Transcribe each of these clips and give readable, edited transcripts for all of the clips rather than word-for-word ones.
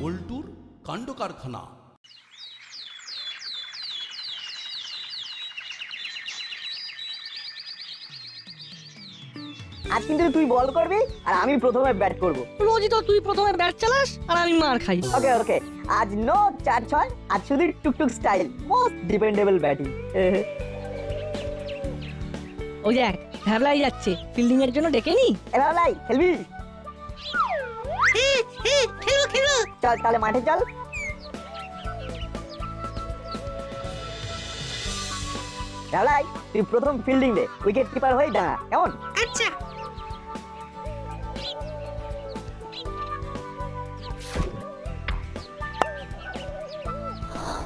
বল্টুর কাণ্ড কারখানা। আজ কিন্তু তুই বল করবি আর আমি প্রথমে ব্যাট করব। রোজই তো তুই প্রথমে ব্যাট চালাস আর আমি মার খাই। ওকে ওকে, আজ নো 4-6, আজ শুধু টুকটুক স্টাইল, মোস্ট ডিপেন্ডেবল ব্যাটিং। ওই দেখ ভ্যাবলাই যাচ্ছে, ফিল্ডিং এর জন্য ডেকে নি। এবার লাই খেলবি? চল তাহলে মাঠে চল। লাই তুই প্রথম ফিল্ডিং দে, উইকেট কিপার হয়ে দাঁড়া, কেমন? আচ্ছা।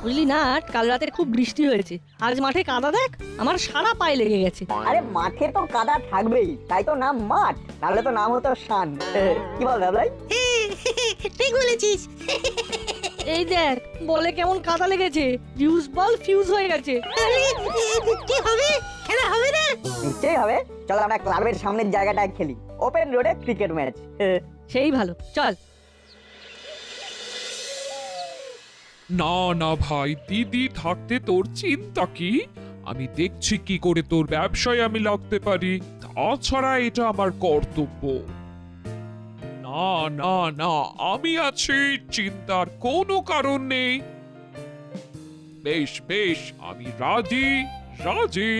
বুঝলি না, কাল রাতে খুব বৃষ্টি হয়েছে, আজ মাঠে কাদা দেখ, আমার সারা পায়ে লেগে গেছে। আরে মাঠে তো কাদা থাকবেই, তাই তো নাম মাঠ, নাহলে তো নাম হতো শান। কি বল লাই? ঠিক বলেছিস। এই দেখ বলে কেমন কাদা লেগেছে, ফিউজ বল ফিউজ হয়ে গেছে। কি হবে? খেলা হবে না? নিশ্চয়ই হবে, চল আমরা ক্লাবের সামনের জায়গাটায় খেলি, ওপেন রোডে ক্রিকেট ম্যাচ। সেই ভালো, চল। না না ভাই, দিদি থাকতে তোর চিন্তা কি? আমি দেখছি কি করে তোর ব্যবসায় আমি লাগতে পারি, তাছাড়া এটা আমার কর্তব্য। না না না, আমি আছি, চিন্তার কোনো কারণ নেই। বেশ বেশ, আমি রাজি রাজি।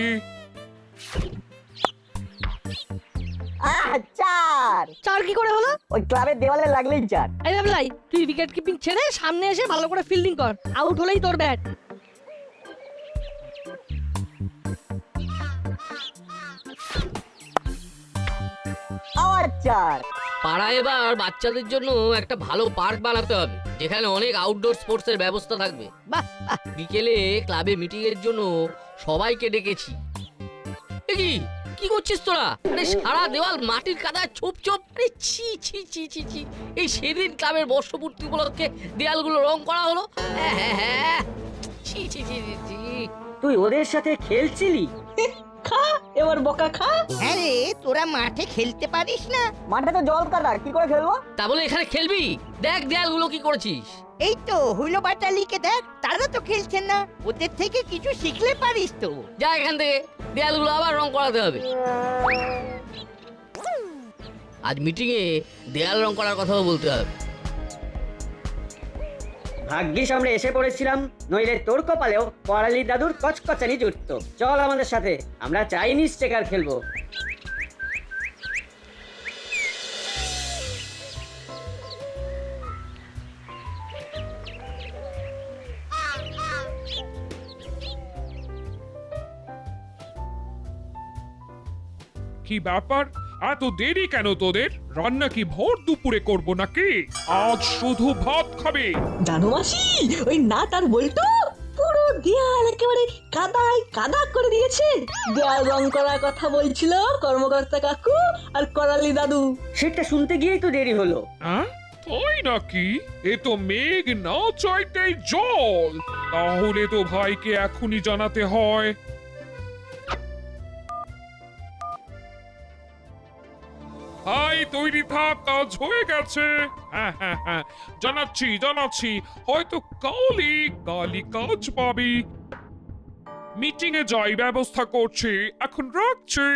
চার। চার কি করে হলো? ওই ক্লাবের দেওয়ালে লাগলেই চার। এই ভাবলাই, তুই উইকেট কিপিং ছেড়ে সামনে এসে ভালো করে ফিল্ডিং কর, আউট হলেই তোর ব্যাট। আবার চার। পাড়ায় এবার বাচ্চাদের জন্য একটা ভালো পার্ক বানাতে হবে, যেখানে অনেক আউটডোর স্পোর্টস এর ব্যবস্থা থাকবে। বাহ, বিকেলে ক্লাবে মিটিং এর জন্য সবাইকে ডেকেছি। এ কি কি করছিস তোরা? আরে সারা দেওয়াল মাটির কাদায় ছোপ ছোপ। আরে ছি ছি ছি ছি ছি। এই সেদিন ক্লাবের বর্ষপূর্তি উপলক্ষে দেয়ালগুলো রং করা হলো। হ্যাঁ হ্যাঁ হ্যাঁ, ছি ছি ছি ছি ছি। তুই ওদের সাথে খেলছিলি? খা এবার বকা খা। হ্যাঁ রে, তোরা মাঠে খেলতে পারিস না? মাঠে তো জল কাদা, কি করে খেলবো? তা বলে এখানে খেলবি? দেখ দেয়ালগুলো কি করেছিস। এই তো হুইলো বাটালিকে দেখ, তারা তো খেলছেন না, ওদের থেকে কিছু শিখলে পারিস তো। যা এখান থেকে, দেয়ালগুলো আবার রং করাতে হবে। আজ মিটিং এ দেয়াল রং করার কথাও বলতে হবে। ভাগ্যিস আমরা এসে পড়েছিলাম, নইলে তোর কপালেও করালি দাদুর কচকচানি জুটতো। চল আমাদের সাথে, আমরা চাইনিজ চেকার খেলবো। কি ব্যাপার, এত দেরি কেন তোদের? রান্না কি ভোর দুপুরে করব নাকি? আজ শুধু ভাত খাবে? জানো মাসি, ওই নাট আর বল্টু পুরো দেয়াল একেবারে কাদায় কাদা করে দিয়েছে। দেয়াল রং করার কথা বলছিল কর্মকর্তা কাকু আর করালি দাদু। সেটা শুনতে গিয়েই তো দেরি হলো। হ্যাঁ তাই নাকি? এ তো মেঘ না চাইতেই জল। তাহলে তো ভাইকে এখনই জানাতে হয়। ভাই তৈরি থাক, কাজ হয়ে গেছে। হ্যাঁ হ্যাঁ হ্যাঁ, জানাচ্ছি জানাচ্ছি, হয়তো কালই কালই কাজ পাবি। মিটিং এ যাই, ব্যবস্থা করছি, এখন রাখছি।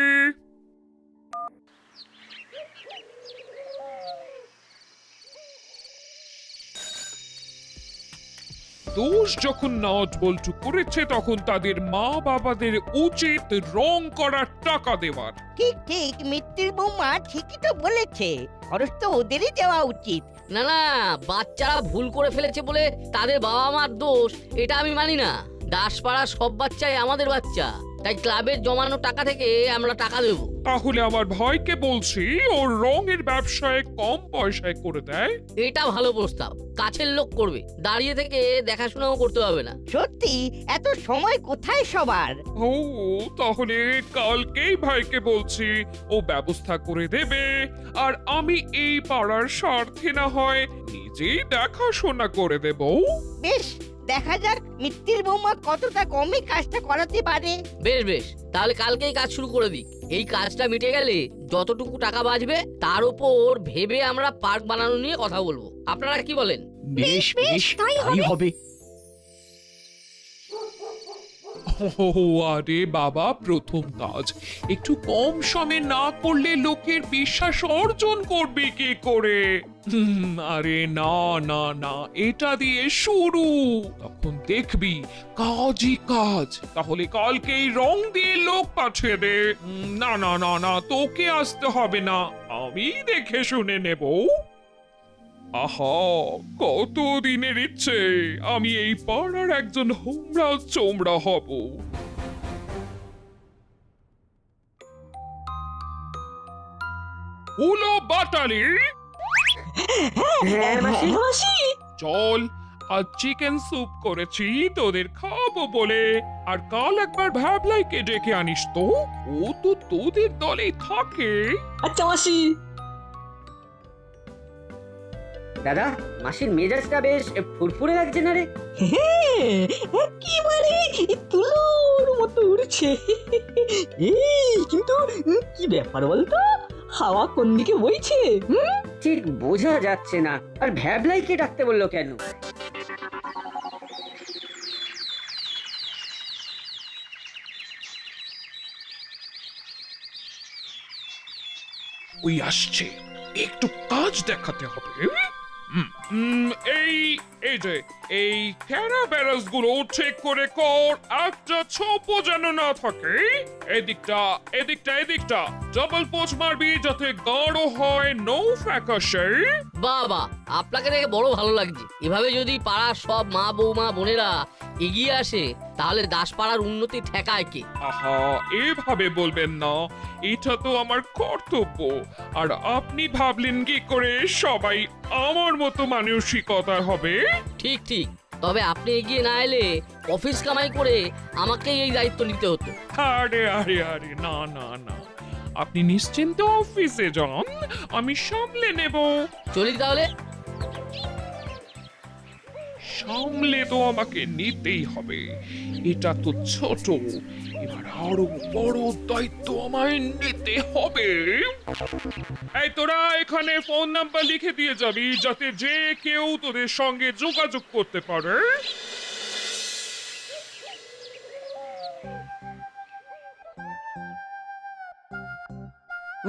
দোষ যখন নট বল্টু করেছে, তখন তাদের মা বাবাদের উচিত রং করার টাকা দেওয়ার। ঠিক ঠিক, মিত্তির বৌমা ঠিকই তো বলেছে, খরচ তো ওদেরই দেওয়া উচিত। না না, বাচ্চারা ভুল করে ফেলেছে বলে তাদের বাবা মার দোষ, এটা আমি মানি না। দাসপাড়ার সব বাচ্চাই আমাদের বাচ্চা, তাই ক্লাবের জমানো টাকা থেকে আমরা টাকা দেব। তাহলে আমার ভাইকে বলছি ওর রঙের ব্যবসায় কম পয়সায় করে দেয়। এটা ভালো প্রস্তাব, কাছের লোক করবে, দাঁড়িয়ে থেকে দেখাশোনাও করতে হবে না। সত্যি, এত সময় কোথায় সবার? ও তাহলে কালকেই ভাইকে বলছি, ও ব্যবস্থা করে দেবে, আর আমি এই পাড়ার স্বার্থে না হয় নিজেই দেখাশোনা করে দেব। বেশ, দেখা যাক মিত্তির বৌমা কতটা কমে কাজটা করাতে পারে। বেশ বেশ, তাহলে কালকেই কাজ শুরু করে দিই। এই কাজটা মিটে গেলে যতটুকু টাকা বাঁচবে তার উপর ভেবে আমরা পার্ক বানানো নিয়ে কথা বলবো। আপনারা কি বলেন? বেশ বেশ তাই হবে। ও আরে বাবা, প্রথম কাজ একটু কম সমে না করলে লোকের বিশ্বাস অর্জন করবে কি করে? আরে না না না, এটা দিয়ে শুরু, তখন দেখবি কাজই কাজ। তাহলে কালকেই রং দিয়ে লোক পাঠিয়ে দে। না না না না, তোকে আসতে হবে না, আমি দেখে শুনে নেব। আহা, কত দিনের ইচ্ছে আমি এই পাড়ার একজন হোমরা চোমরা হব। হলো বাটালি, হ্যাঁ মাসি। মাসি চল আজ চিকেন স্যুপ করেছি তোদের খাবো বলে। আর কাল একবার ভ্যাবলাইকে ডেকে আনিস তো, ও তো তোদের দলেই থাকে। আচ্ছা মাসি। দাদা, মাসির মেজাজটা বেশ ফুরফুরে লাগছে না রে? একেবারে তুলোর মতো উড়ছে। এই কিন্তু কি ব্যাপার বলতো, হাওয়া কোন দিকে বইছে? ঠিক বোঝা যাচ্ছে না। আর ভ্যাবলাইকে ডাকতে বললো কেন? ওই আসছে, একটু কাজ দেখাতে হবে। এই এই যে এই ক্যারাবেরাস গুলো ঠিক করে কর, একটা ছোপ যেন না থাকে। এদিকটা এদিকটা এদিকটা ডাবল পোচ মারবি যাতে গাঢ় হয়, নো ফ্যাকাশে। বাবা, আপনাকে দেখে বড় ভালো লাগছে। এভাবে যদি পাড়ার সব মা বৌমা বোনেরা এগিয়ে আসে তাহলে দাসপাড়ার উন্নতি ঠেকায় কে? আহা, এভাবে বলবেন না, এটা তো আমার কর্তব্য। আর আপনি ভাবলেন কি করে সবাই আমার মতো মানসিকতার হবে? ঠিক ঠিক, তবে আপনি এগিয়ে না এলে অফিস কামাই করে আমাকেই এই দায়িত্ব নিতে হতো। আরে আরে আরে, না না না, আপনি নিশ্চিন্তে অফিসে যান, আমি সামলে নেব। চলি তাহলে। সামলে তো আমাকে নিতেই হবে, এটা তো ছোট, এবার আরো বড় দায়িত্ব আমায় নিতে হবে। এই তোরা এখানে ফোন নাম্বার লিখে দিয়ে যাবি যাতে যে কেউ তোদের সঙ্গে যোগাযোগ করতে পারে।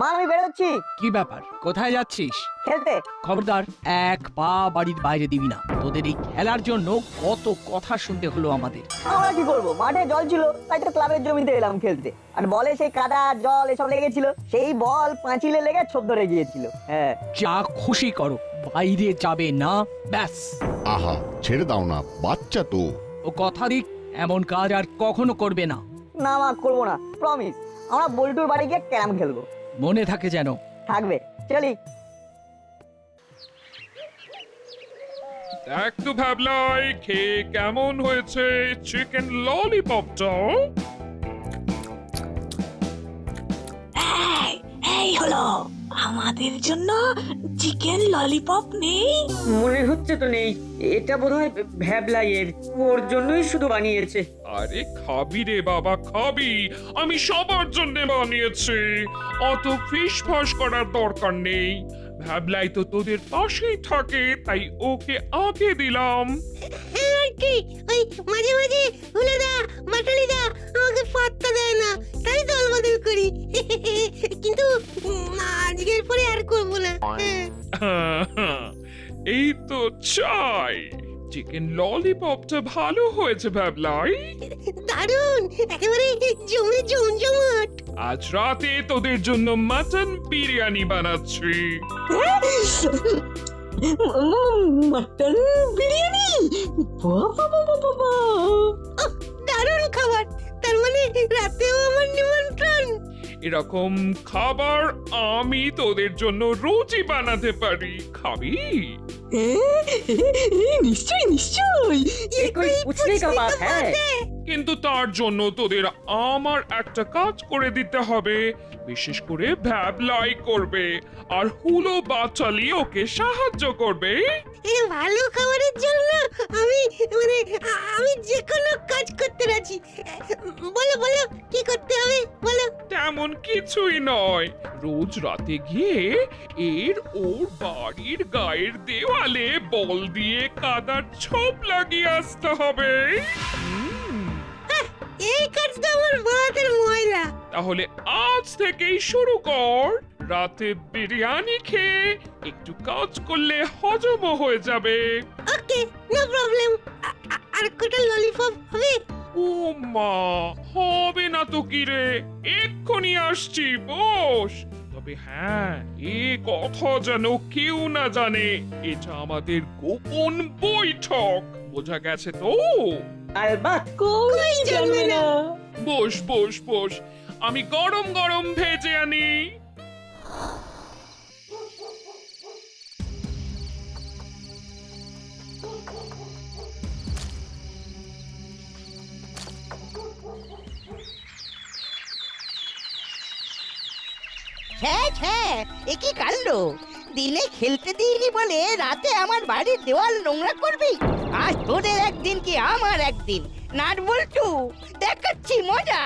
মা আমি বেরোচ্ছি কি ব্যাপার, কোথায় যাচ্ছিস? খেলতে। খবরদার, এক পা বাড়ির বাইরে দিবি না। তোদের এই খেলার জন্য কত কথা শুনতে হলো আমাদের। আমরা কি করবো, মাঠে জল ছিল তাই তো ক্লাবের জমিতে এলাম খেলতে। আর বলে সেই কাদা জল এসব লেগেছিল, সেই বল পাঁচিলে লেগে ছোপ ধরে গিয়েছিল। হ্যাঁ, যা খুশি করো, বাইরে যাবে না, ব্যাস। আহা, ছেড়ে দাও না, বাচ্চা তো। ও কথা দিক, এমন কাজ আর কখনো করবে না। না মা, করবো না, প্রমিস। আমরা বল্টুর বাড়ি গিয়ে ক্যারাম খেলবো। মনে থাকে যেন। থাকবে, চলি। দেখ তো ভাবলাই, খেয়ে কেমন হয়েছে চিকেন ললিপপটা? এই হলো, আমাদের জন্য চিকেন ললিপপ নেই? মনে হচ্ছে তো নেই, এটা বোধহয় ভ্যাবলাইয়ের, ওর জন্যই শুধু বানিয়েছে। আরে খাবি রে বাবা, খাবি, আমি সবার জন্য বানিয়েছি, অত ফিস ফাস করার দরকার নেই। ভাবলাই তো তোদের পাশেই থাকে, তাই ওকে আগে দিলাম। আর কি ওই মাঝে মাঝে হুলেদা বাটালিদা আমাকে পাত্তা দেয় না, তাই দল বদল করি। কিন্তু আজকের পরে আর করবো না। এই তো চাই, চিকেন ললিপপটা ভালো হয়েছে ভাবলাই। দারুণ, একেবারে জমে জমজমাট। আজ রাতে তোদের জন্য মাটন বিরিয়ানি বানাচ্ছি। মটন বিরিয়ানি, বাবা বাবা বাবা, দারুণ খাবার, তার মানে রাতেও আমার নিমন্ত্রণ। এরকম খাবার আমি তোদের জন্য রোজই বানাতে পারি, খাবি? নিশ্চয় নিশ্চয়। कोई पूछने का बात है। কিন্তু তার জন্য তোদের আমার একটা কাজ করে দিতে হবে। বিশেষ করে ভ্যাবলাই করবে আর হুলো বাচালি ওকে সাহায্য করবে। এই ভালো খাবারের জন্য আমি আমি যে কোনো কাজ করতে রাজি। বলো বলো কি করতে হবে বলো। তেমন কিছুই নয়, রোজ রাতে গিয়ে ওর বাড়ির গায়ের দেওয়ালে বল দিয়ে কাদার ছোপ লাগিয়ে আসতে হবে। এই কাজটা আমার বাতের ময়লা। তাহলে আজ থেকেই শুরু কর। রাতে বিরিয়ানি খেয়ে একটু কাজ করলে হজমও হয়ে যাবে। Okay no problem. আর কটা ললিপপ হবে? ও মা, হবে না তো কি রে, এক্ষুনি আসছি, বস। তবে হ্যাঁ, এ কথা যেন কেউ না জানে, এটা আমাদের গোপন বৈঠক, বোঝা গেছে তো? আলবাত। কই জানবে না। বস বস বস, আমি গরম গরম ভেজে আনি। হ্যাঁ এ কি কাণ্ড! দিনে খেলতে দিইনি বলে রাতে আমার বাড়ির দেওয়াল নোংরা করবি? আজ তোদের একদিন কি আমার একদিন। নাট বল্টু, দেখাচ্ছি মজা।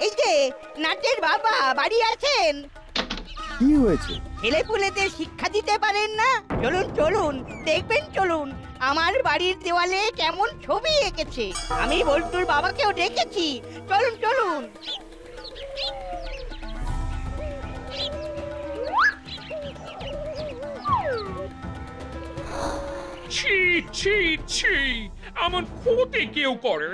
এই যে নাটের বাবা বাড়ি আছেন? কি হয়েছে? ছেলেপুলেদের শিক্ষা দিতে পারেন না? চলুন চলুন, দেখবেন চলুন আমার বাড়ির দেওয়ালে কেমন ছবি এঁকেছে। আমি বল্টুর বাবাকেও ডেকেছি, চলুন চলুন। ছি ছি ছি, এমন ক্ষতি কেউ করে?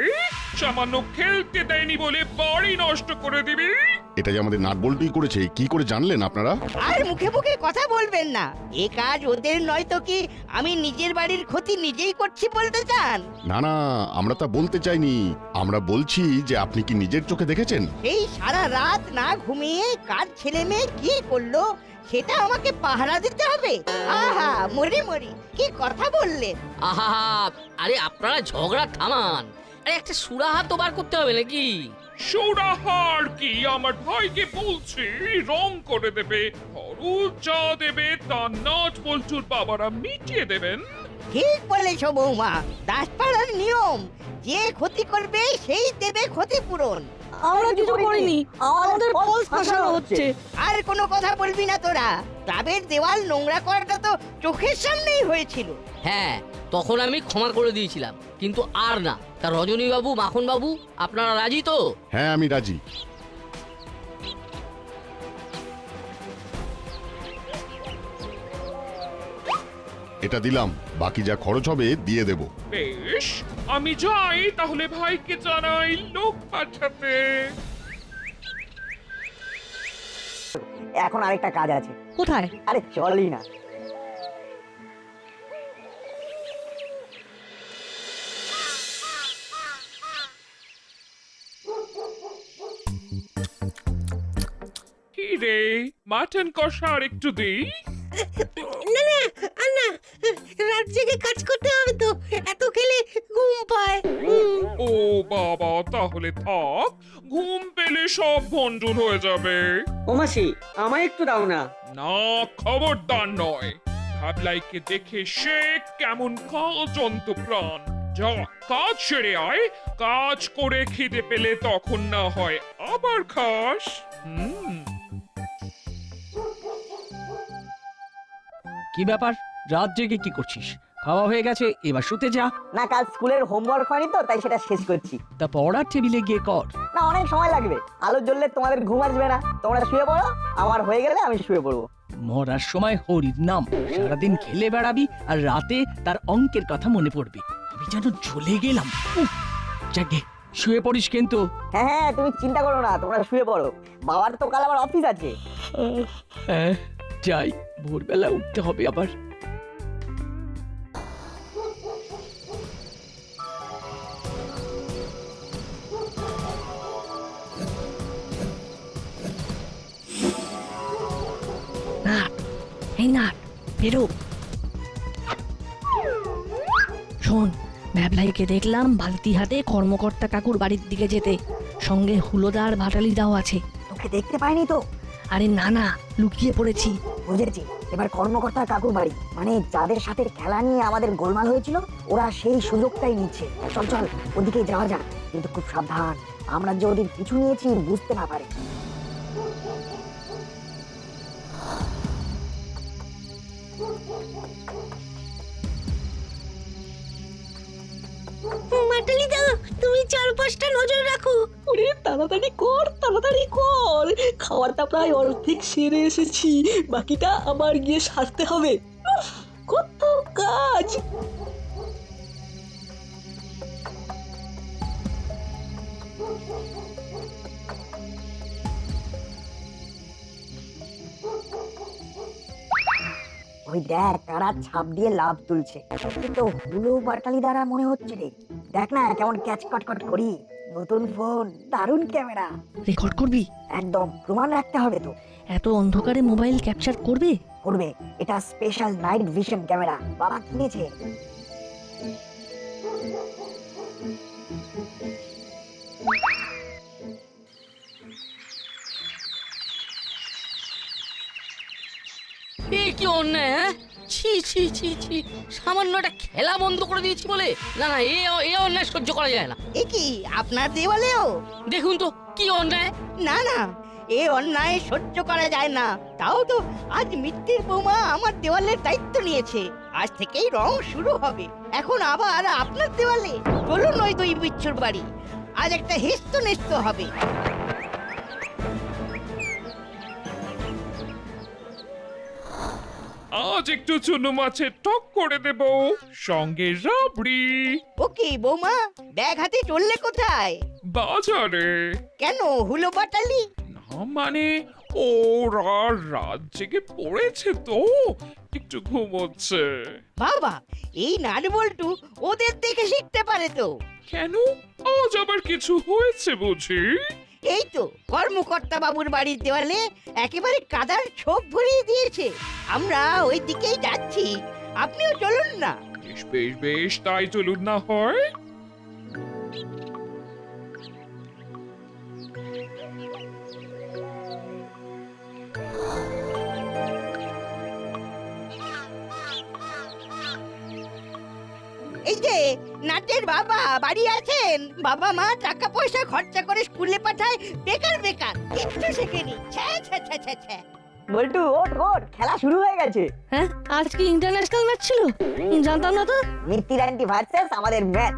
সামান্য খেলতে দেয়নি বলে বাড়ি নষ্ট করে দিবি? এটা যে আমাদের নাটবল্টুই করেছে, কি করে জানলেন আপনারা? আর মুখে মুখে কথা বলবেন না। এ কাজ ওদের নয় তো কি আমি নিজের বাড়ির ক্ষতি নিজেই করছি বলতে চান? না না, আমরা তা বলতে চাইনি। আমরা বলছি যে আপনি কি নিজের চোখে দেখেছেন? এই সারা রাত না ঘুমিয়ে কার ছেলে মেয়ে কি করলো সেটা আমাকে পাহারা দিতে হবে? আহা, মরি মরি, কি কথা বললেন! আহা, আরে আপনারা ঝগড়া থামান। আরে একটা সুরাহা তো বার করতে হবে নাকি? সুরাহার কি, আমার ভাইকে বলছি রং করে দেবে, খরচ যা দেবে তা নাট বল্টুর বাবারা মিটিয়ে দেবেন। ঠিক বলেছ বৌমা, দাসপাড়ার নিয়ম, যে ক্ষতি করবে সেই দেবে ক্ষতিপূরণ। আমরা কিছু করিনি, আমাদের পোস্ট ফাঁসানো হচ্ছে। আর কোনো কথা বলবি না তোরা। ক্লাবের দেওয়াল নোংরা করাটা তো চোখের সামনেই হয়েছিল। হ্যাঁ, তখন আমি ক্ষমা করে দিয়েছিলাম, কিন্তু আর না। তা রজনী বাবু, মাখন বাবু, আপনারা রাজি তো? হ্যাঁ, আমি রাজি। এটা দিলাম, বাকি যা খরচ হবে দিয়ে দেব। বেশ, আমি যাই তাহলে, ভাইকে জানাই লোক পাঠাতে। এখন আরেকটা কাজ আছে। কোথায়? আরে চলই না। কি রে, মাটন কষা আর একটু দিই? না না না, রাত জেগে কাজ করতে হবে তো, এত খেলে ঘুম পায়। ও বাবা, তাহলে থাক, ঘুম পেলে সব ভণ্ডুল হয়ে যাবে। ও মাসি, আমায় একটু দাও না। না, খবরদার নয়। ভাবলাইকে দেখে সে কেমন কাজন্ত প্রাণ। যা, কাজ সেরে আয়, কাজ করে খিদে পেলে তখন না হয় আবার খাস। কি ব্যাপার, রাত জেগে কি করছিস? খাওয়া হয়ে গেছে, এবার শুতে যা। না, কাল স্কুলের হোমওয়ার্ক হয়নি তো, তাই সেটা শেষ করছি। তা পড়ার টেবিলে গিয়ে কর। না, অনেক সময় লাগবে। আলো জ্বললে তোমাদের ঘুম আসবে না, তোমরা শুয়ে পড়ো, আমার হয়ে গেলে আমি শুয়ে পড়বো। মরার সময় হরির নাম, সারাদিন খেলে বেড়াবি আর রাতে তার অঙ্কের কথা মনে পড়বে। আমি যেন জ্বলে গেলাম। যাকে শুয়ে পড়িস কিন্তু। হ্যাঁ হ্যাঁ, তুমি চিন্তা করো না, তোমরা শুয়ে পড়ো। বাবার তো কাল আবার অফিস আছে। হ্যাঁ, যাই, ভোরবেলা উঠতে হবে আবার। নাট, এই নাট, বেরো। শোন, ভ্যাবলাইকে দেখলাম বালতি হাতে কর্মকর্তা কাকুর বাড়ির দিকে যেতে, সঙ্গে হুলোদার ভাটালি দাও আছে। তোকে দেখতে পাইনি তো? আরে না না, লুকিয়ে পড়েছি। বুঝেছি, এবার কর্মকর্তা কাকুর বাড়ি, মানে যাদের সাথে খেলা নিয়ে আমাদের গোলমাল হয়েছিল, ওরা সেই সুযোগটাই নিচ্ছে। চল চল, ওদিকে যাওয়া যাক, কিন্তু খুব সাবধান, আমরা যে ওদের পিছু নিয়েছি বুঝতে না পারে। মাটালিদা, তুমি চারপাশটা নজর রাখো। ওরে তাড়াতাড়ি কর, তাড়াতাড়ি কর, খাওয়াটা প্রায় অর্ধেক সেরে এসেছি, বাকিটা আবার গিয়ে সারতে হবে। উফ, কত কাজ! ওই দেখ, তারা ছাপ দিয়ে লাভ তুলছে, কিন্তু হুলো বাটালি দ্বারা মনে হচ্ছে রে। দেখ না কেমন ক্যাচ কট করি। নতুন ফোন, দারুণ ক্যামেরা। রেকর্ড করবি? একদম, প্রমাণ রাখতে হবে তো। এত অন্ধকারে মোবাইল ক্যাপচার করবে? করবে, এটা স্পেশাল নাইট ভিশন ক্যামেরা, বাবা কিনেছে। এ কি অন্যায়, হ্যাঁ? ছি ছি ছি ছি, সামান্য একটা খেলা বন্ধ করে দিয়েছি বলে? না না, এ অন্যায় সহ্য করা যায় না। এ কি আপনার দেওয়ালেও? দেখুন তো কি অন্যায়। না না, এ অন্যায় সহ্য করা যায় না। তাও তো আজ মিত্তির বৌমা আমার দেওয়ালের দায়িত্ব নিয়েছে, আজ থেকেই রং শুরু হবে। এখন আবার আপনার দেওয়ালে? চলুন ওই দুই বিচ্ছুর বাড়ি, আজ একটা হেস্ত নেস্ত হবে। আজ একটু চুনো মাছের টক করে দেব, সঙ্গে রাবড়ি। ওকে বৌমা, ব্যাগ হাতে চললে কোথায়? বাজারে। কেন, হুলো বাটালি? না মানে, ওরা রাত জেগে পড়েছে তো, একটু ঘুমোচ্ছে। বাবা, এই নাটবল্টু ওদের দেখে শিখতে পারে তো। কেন, আজ আবার কিছু হয়েছে বুঝি? এই তো কর্মকর্তা বাবুর বাড়ির দেওয়ালে একেবারে কাদার ছোপ ভরিয়ে দিয়েছে। আমরা ওই দিকেই যাচ্ছি, আপনিও চলুন না। বেশ বেশ বেশ, তাই চলুন না হয়। এই যে নাটের বাবা বাড়ি আছেন? বাবা মা টাকা পয়সা খরচা করে স্কুলে পাঠায়, বেকার বেকার কিচ্ছু শেখেনি। ছ্যা ছ্যা ছ্যা ছ্যা ছ্যা। বল্টু, ওঠ ওঠ, খেলা শুরু হয়ে গেছে। হ্যাঁ, আজ কি ইন্টারন্যাশনাল ম্যাচ ছিল? জানতাম না তো। মিত্তির আন্টি ভার্সেস আমাদের ম্যাচ।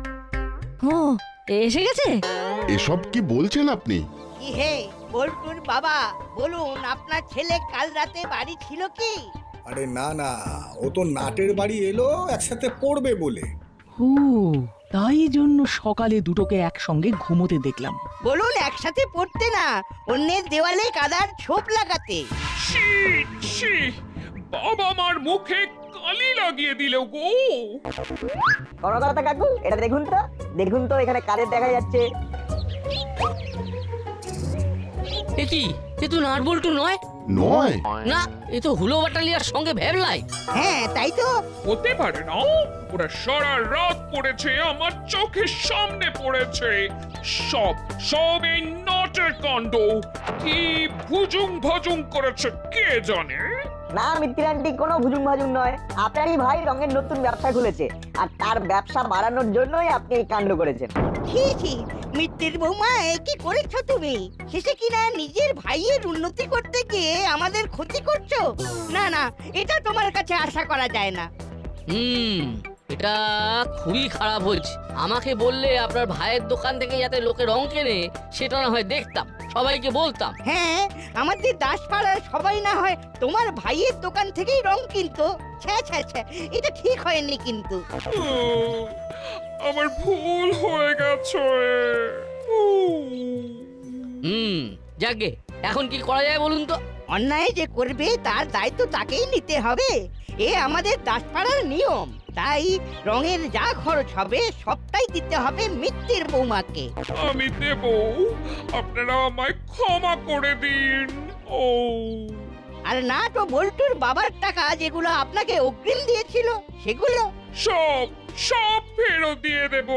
ও, এসে গেছে? এসব কি বলছেন আপনি? কি হে বল্টুর বাবা, বলুন আপনার ছেলে কাল রাতে বাড়ি ছিল কি? আরে না না, ও তো নাটের বাড়ি এলো একসাথে পড়বে বলে। ও, তাই জন্য সকালে দুটোকে একসঙ্গে ঘুমোতে দেখলাম। বলুন একসাথে পড়তে না, অন্যের দেওয়ালে কাদার ছোপ লাগাতে। ছি ছি, বাবা মার মুখে কালি লাগিয়ে দিল গো। কর্মকর্তা কাকু, এটা দেখুন তো, দেখুন তো এখানে কাদের দেখা যাচ্ছে। এ কি, এ তো নাটবল্টু নয়। নয়? না, এ তো হুলো বাটালিয়ার সঙ্গে ভ্যাবলাই। হ্যাঁ তাই তো। হতে পারে না, ওরা সারা রাত পড়েছে, আমার চোখের সামনে পড়েছে। সব সব এই নটের কাণ্ড। কি ভুজুং ভজুং করেছে কে জানে। না মিত্তির আন্টি, কোনো ভুজুং ভাজুং নয়, আপনারই ভাই রঙের নতুন ব্যবসা খুলেছে, আর তার ব্যবসা বাড়ানোর জন্যই আপনি এই কাণ্ড করেছেন। ছি ছি, মিত্তির বৌমা এ কি করেছো তুমি? শেষে কিনা নিজের ভাইয়ের উন্নতি করতে গিয়ে আমাদের ক্ষতি করছো। না না, এটা তোমার কাছে আশা করা যায় না। এটা খুবই খারাপ হয়েছে। আমাকে বললে আপনার ভাইয়ের দোকান থেকে যাতে লোকে রং কেনে, সেটা না হয় দেখতাম, সবাইকে বলতাম। হ্যাঁ, আমাদের দাসপাড়ার সবাই না হয় তোমার ভাইয়ের দোকান থেকেই রং কিনতো। ছ্যা ছ্যা ছ্যা, এটা ঠিক হয়নি কিন্তু। আমার ভুল হয়ে গেছে। যাকে, এখন কি করা যায় বলুন তো? অন্যায় যে করবে তার দায়িত্ব তাকেই নিতে হবে, এ আমাদের দাসপাড়ার নিয়ম। তাই রঙের যা খরচ হবে সবটাই দিতে হবে মিত্তির বৌমাকে। আমি দেব, আপনারা আমায় ক্ষমা করে দিন। ও, আর না তো বল্টুর বাবার টাকা যেগুলো আপনাকে অগ্রিম দিয়েছিল সেগুলো। সব সব ফেরত দিয়ে দেব।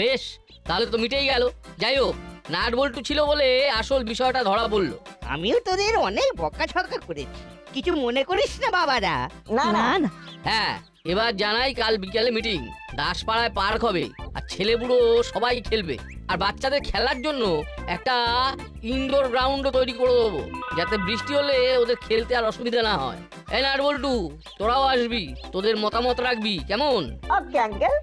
বেশ, তাহলে তো মিটেই গেল। যাই হোক, নাট বল্টু ছিল বলে আসল বিষয়টা ধরা পড়লো। আমিও তোদের অনেক বকাঝকা করেছি, কিছু মনে করিস না বাবারা। না না না হ্যাঁ, এবার জানাই কাল বিকেলে মিটিং। দাসপাড়ায় পার্ক হবে আর ছেলে বুড়ো সবাই খেলবে। আর বাচ্চাদের খেলার জন্য একটা ইনডোর গ্রাউন্ডও তৈরি করে দেবো, যাতে বৃষ্টি হলে ওদের খেলতে আর অসুবিধা না হয়। এই নাট বল্টু, তোরাও আসবি, তোদের মতামত রাখবি, কেমন? Okay uncle.